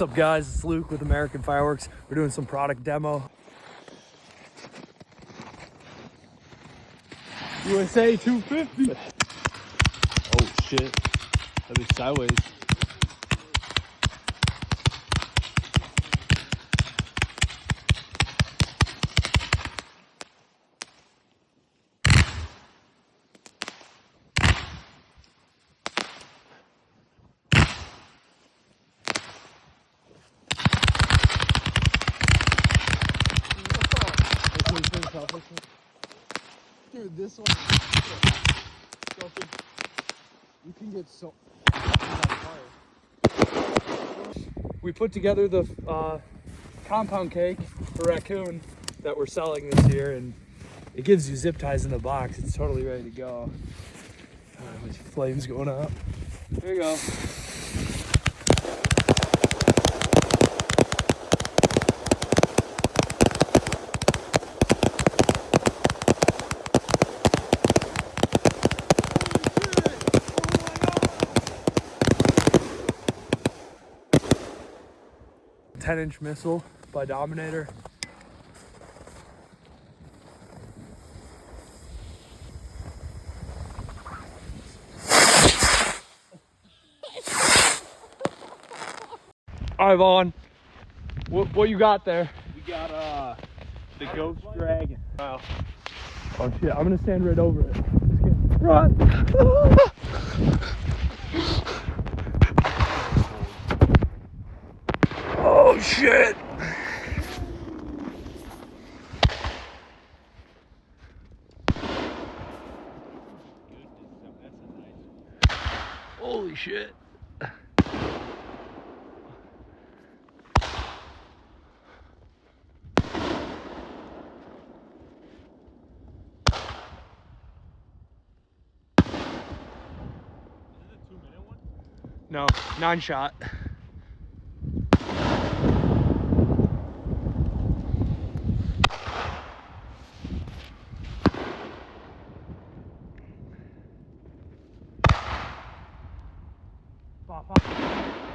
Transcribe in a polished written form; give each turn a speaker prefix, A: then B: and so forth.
A: What's up guys, it's Luke with American Fireworks. We're doing some product demo. USA250.
B: Oh shit, that is sideways.
C: Dude, this one, you can get so
A: We put together the compound cake for Raccoon that we're selling this year, and it gives you zip ties in the box. It's totally ready to go. There's flames going up. There you go. A 10-inch missile by Dominator. All right, Vaughn, what you got there?
B: We got the GhostDragon.
A: Wow. Oh shit, I'm gonna stand right over it. Run! Oh shit! Holy shit. No, 9-shot. Pop, pop.